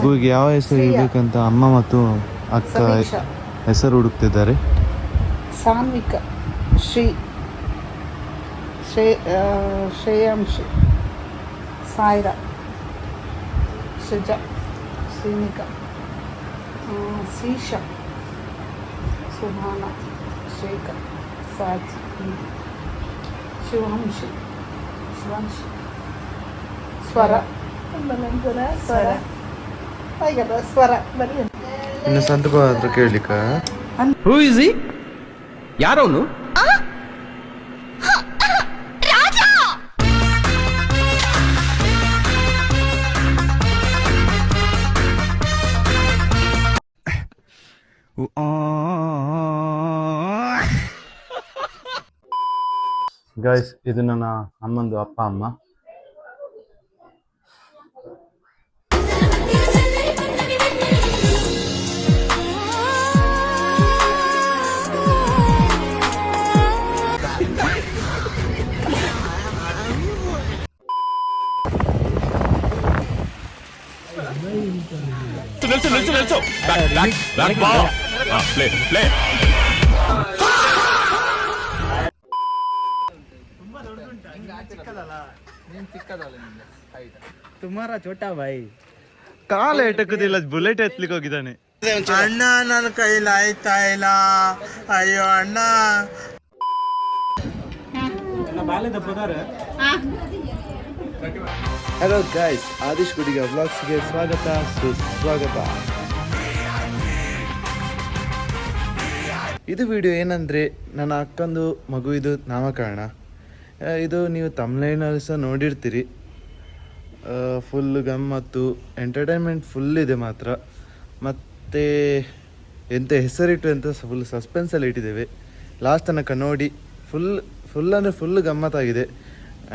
ಮಗುವಿಗೆ ಯಾವ ಹೆಸರು ಇಡಬೇಕಂತ ಅಮ್ಮ ಮತ್ತು ಅಕ್ಕ ಹೆಸರು ಹುಡುಕ್ತಿದ್ದಾರೆ. ಸಾನ್ವಿಕ, ಶ್ರೇಯಾಂಶಿ, ಸಾಯಿರಾ, ಶುಜಾ, ಶ್ರೀನಿಕಾ, ಸೀಶಾ, ಸುಭಾನ, ಶೇಖರ್, ಸಾಜಿ, ಶಿವಾಂಶಿ, ಸ್ವರ, ಸ್ವರ ಬರೀ. ಇನ್ನು ಸಂದರ್ಭ ಹತ್ರ ಕೇಳಲಿಕ್ಕ ಹೂ ಇಸ್ ಹಿ? ಯಾರವನು? ಗೈಸ್, ಇದು ನನ್ನ ಅಮ್ಮಂದು ಅಪ್ಪ ಅಮ್ಮ. ನಿಲ್ಸು. ಬ್ಯಾಕ್ ಬಾ. ಪ್ಲೇ. ತುಮಾರ ಚೋಟಾ ಭಾಯಿ. ಕಾಲ ಎಟಕುದಿಲ್ಲ, ಬುಲೆಟ್ ಎತ್ಲಿಕ್ಕೆ ಹೋಗಿದ್ದಾನೆ. ಅಣ್ಣ ನನ್ನ ಕೈಲಿ ಆಯ್ತಾ ಇಲ್ಲ, ಅಯ್ಯೋ ಅಣ್ಣ. ಹಲೋ ಗೈಸ್, ಆದಿಶ್ ಗುಡಿಗ ವ್ಲಾಗ್ಸ್ಗೆ ಸ್ವಾಗತ, ಸುಸ್ವಾಗತ. ಇದು ವಿಡಿಯೋ ಏನಂದರೆ ನನ್ನ ಅಕ್ಕಂದು ಮಗುವಿದು ನಾಮಕರಣ. ಇದು ನೀವು ತಮಿಳ್ನಾಡಿನಲ್ಲಿ ಸಹ ನೋಡಿರ್ತೀರಿ. ಫುಲ್ ಗಮ್ಮತ್ತು, ಎಂಟರ್ಟೈನ್ಮೆಂಟ್ ಫುಲ್ ಇದೆ ಮಾತ್ರ. ಮತ್ತು ಎಂತ ಹೆಸರಿಟ್ಟು ಅಂತ ಫುಲ್ ಸಸ್ಪೆನ್ಸಲ್ಲಿ ಇಟ್ಟಿದ್ದೇವೆ. ಲಾಸ್ಟ್ ತನಕ ನೋಡಿ. ಫುಲ್ ಅಂದರೆ ಫುಲ್ ಗಮ್ಮತ್ತಾಗಿದೆ.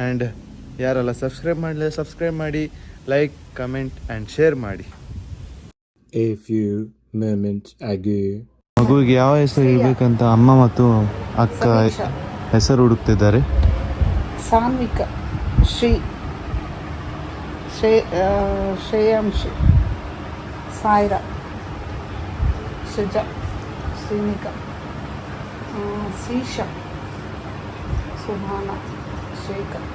ಆ್ಯಂಡ್ ಯಾರೆಲ್ಲ ಸಬ್ಸ್ಕ್ರೈಬ್ ಮಾಡಲಿಲ್ಲ ಸಬ್ಸ್ಕ್ರೈಬ್ ಮಾಡಿ, ಲೈಕ್, ಕಮೆಂಟ್ ಆ್ಯಂಡ್ ಶೇರ್ ಮಾಡಿ. ಎ ಫ್ಯೂ ಮೊಮೆಂಟ್ಸ್ ಆಗಿ ಮಗುವಿಗೆ ಯಾವ ಹೆಸರು ಇಡಬೇಕಂತ ಅಮ್ಮ ಮತ್ತು ಅಕ್ಕ ಹೆಸರು ಹುಡುಕ್ತಿದ್ದಾರೆ. ಸಾನ್ವಿಕ, ಶ್ರೇಯಾಂಶಿ, ಸಾಯಿರಾ, ಶುಜಾ, ಶ್ರೀನಿಕಾ, ಸೀಶಾ, ಸುಭಾನ, ಶೇಖರ್,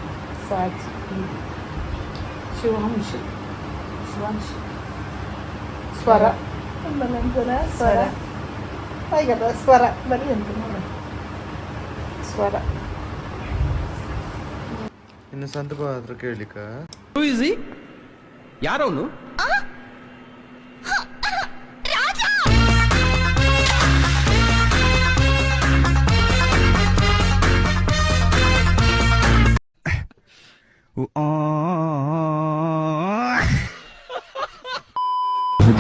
ಸಾಜಿ, ಶಿವಾಂಶಿ, ಸ್ವರ ಬರೀ ಅಂತ ನೋಡಿ. ಸ್ವರ. ಇನ್ನು ಸಂದರ್ಭ ಹತ್ರ ಕೇಳಲಿಕ್ಕ ಹೂ ಇಸ್ ಹಿ? ಯಾರವನು?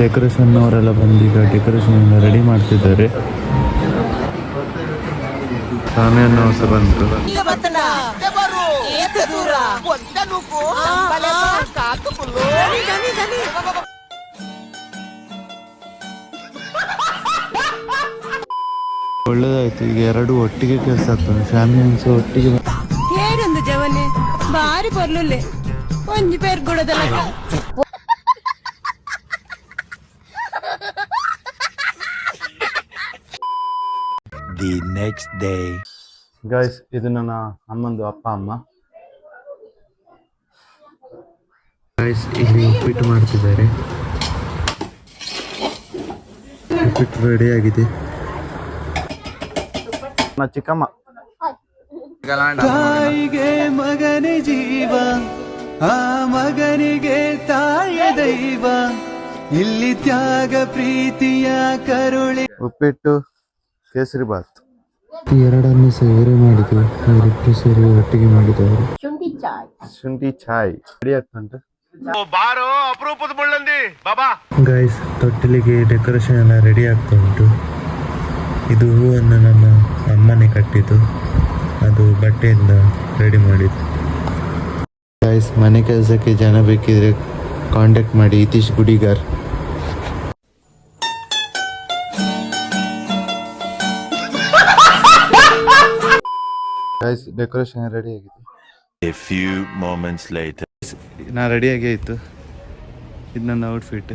ಡೆಕೋರೇಷನ್ ಅವರೆಲ್ಲ ಬಂದು ಈಗ ಡೆಕೋರೇಷನ್ ರೆಡಿ ಮಾಡ್ತಿದ್ದಾರೆ. ಸಾಮಿಯನ್ನು ಸಹ ಬಂತು. ಒಳ್ಳೇದಾಯ್ತು, ಈಗ ಎರಡು ಒಟ್ಟಿಗೆ ಕೆಲಸ ಆಗ್ತದೆ. ಫ್ಯಾಮಿಲಿ ಒಟ್ಟಿಗೆ ಹೇರೊಂದು ಜವನೆ ಬಾರಿ ಬರ್ಲುಲ್ಲೆ ಒಂಜಿ ಪೇರ್ ಗುಡದಲ್ಲ. The next day. ಗೈಸ್, ಇದು ನನ್ನ ಅಮ್ಮಂದು ಅಪ್ಪ ಅಮ್ಮ. ಗೈಸ್, ಇಲ್ಲಿ ಉಪ್ಪಿಟ್ಟು ಮಾಡ್ತಿದ್ದಾರೆ. ಉಪ್ಪಿಟ್ಟು ರೆಡಿ ಆಗಿದೆ. ಚಿಕ್ಕಮ್ಮ. ತಾಯಿಗೆ ಮಗನೇ ಜೀವ, ಆ ಮಗನಿಗೆ ತಾಯ ದೈವ, ಇಲ್ಲಿ ತ್ಯಾಗ ಪ್ರೀತಿಯ ಕರುಳಿ. ಉಪ್ಪಿಟ್ಟು, ಕೇಸರಿ ಬಾತ್ ಎರಡನ್ನು ಸೇರಿ ಮಾಡಿದ್ರು. ಇವರಿಬ್ಬರು ಸೇರಿ ಒಟ್ಟಿಗೆ ಮಾಡಿದವರು. ಶುಂಠಿ ಚಾಯ್ ರೆಡಿ ಆಗ್ತಂಟ. ಅಪರೂಪದ ಮುಳ್ಳಂದಿ ಬಾಬಾ. ಗೈಸ್, ತೊಟ್ಟಿಲಿಗೆ ಡೆಕೋರೇಷನ್ ಎಲ್ಲ ರೆಡಿ ಆಗ್ತಾ ಉಂಟು. ಇದು ಹೂವನ್ನು ನಮ್ಮ ಅಮ್ಮನೇ ಕಟ್ಟಿದ್ದು, ಅದು ಬಟ್ಟೆಯಿಂದ ರೆಡಿ ಮಾಡಿದ್ದು. ಗೈಸ್, ಮನೆ ಕೆಲಸಕ್ಕೆ ಜನ ಬೇಕಿದ್ರೆ ಕಾಂಟ್ಯಾಕ್ಟ್ ಮಾಡಿ, ಇತೀಶ್ ಗುಡಿಗಾರ್. ಗೈಸ್, ಡೆಕೋರೇಷನ್ ರೆಡಿ ಆಗಿದೆ. A few moments later. ನಾ ರೆಡಿಯಾಗಿ ಆಯಿತು. ಇದು ನನ್ನ ಔಟ್ಫಿಟ್.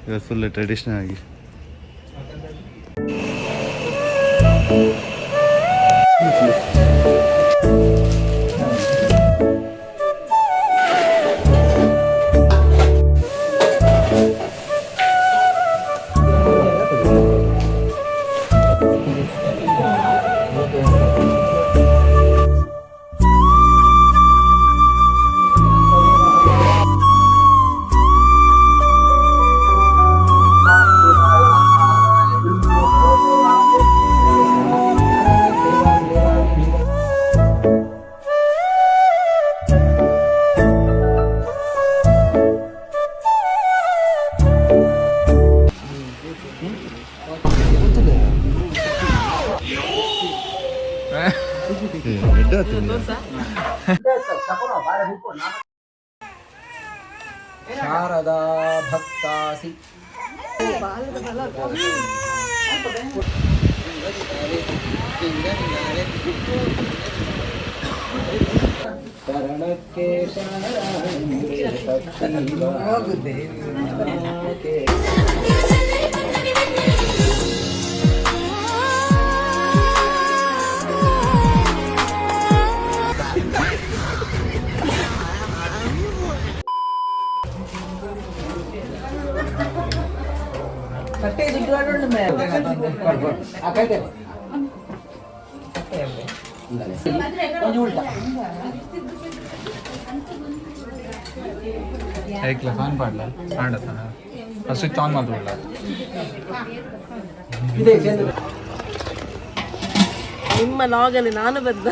ಇವತ್ತು ಫುಲ್ ಟ್ರೆಡಿಷ್ನಲ್ ಆಗಿ. ಶಾರದಾ ಭಕ್ತಾಸಿ ಶರಣಕ್ಕೆ ऐकलं छान पाडला सांडत असं छान मात्र ನಿಮ್ಮ ಲಾಗಲ್ಲಿ ನಾನು ಬಂದ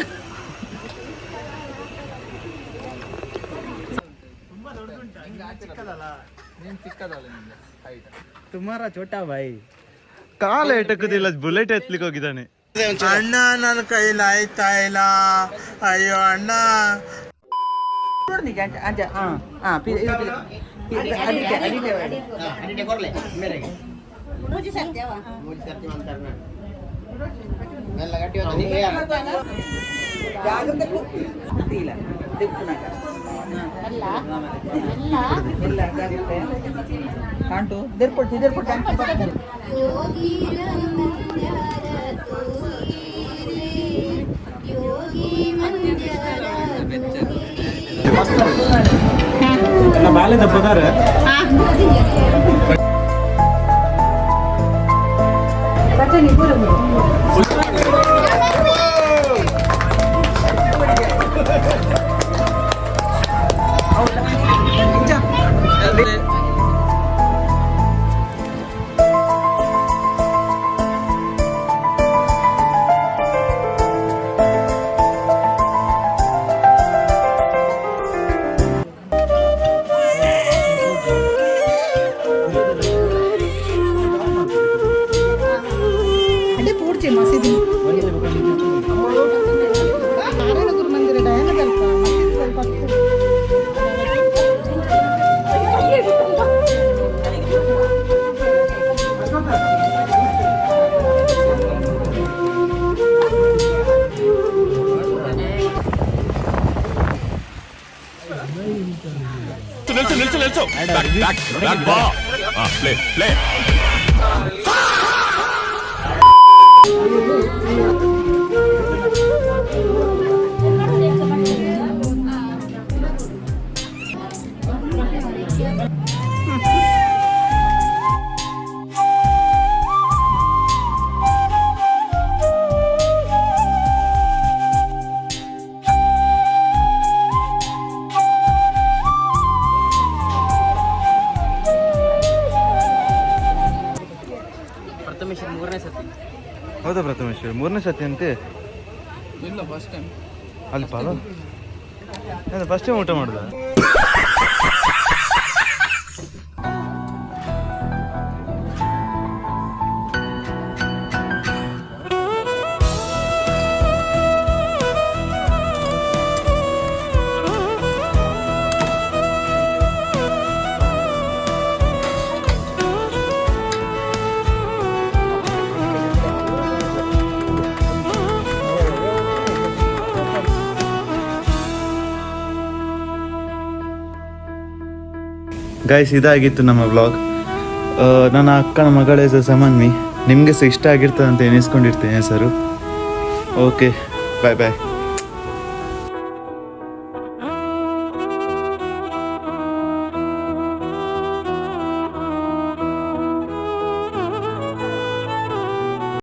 ತುಮಾರಾ ಚೋಟಾ ಭಾಯಿ ಕಾಲ ಎಟಕುದಿಲ್ಲ, ಬುಲೆಟ್ ಎತ್ಲಿಕ್ಕೆ ಹೋಗಿದ್ದಾನೆ. ಅಣ್ಣ ನನ್ನ ಕೈಲಾಯ್ತಾ ಇಲ್ಲ, ಅಯ್ಯೋ ಅಣ್ಣ. ಕಾಂಟು ದೇರ್ಪಟ್ಟು ಬಾಲೆ ದಪ್ಪದಾರೆ ಮಸೀದಿ ನಾರಾಯಣ ಗುರು ಮಂದಿರ ಡಯಾನ ಸ್ವಲ್ಪ ಮಸೀದಿ ಸ್ವಲ್ಪ నిల్చో బ్యాక్ బా ప్లే ಹೌದಾ ಪ್ರಥಮೇಶ್ವರ್ ಮೂರನೇ ಸತಿ ಅಂತೆ? ಇಲ್ಲ ಫಸ್ಟ್ ಟೈಮ್ ಅಲ್ಲಿ ಪಾಲ ಫಸ್ಟ್ ಟೈಮ್ ಊಟ ಮಾಡುದ? ಗೈಸ್, ಇದಾಗಿತ್ತು ನಮ್ಮ ವ್ಲಾಗ್. ನನ್ನ ಅಕ್ಕನ ಮಗಳ ಹೆಸರು ಸಮನ್ವಿ. ನಿಮಗೆ ಸಹ ಇಷ್ಟ ಆಗಿರ್ತದೆ ಅಂತ ಎನಿಸ್ಕೊಂಡಿರ್ತೇನೆ ಹೆಸರು. ಓಕೆ, ಬಾಯ್ ಬಾಯ್.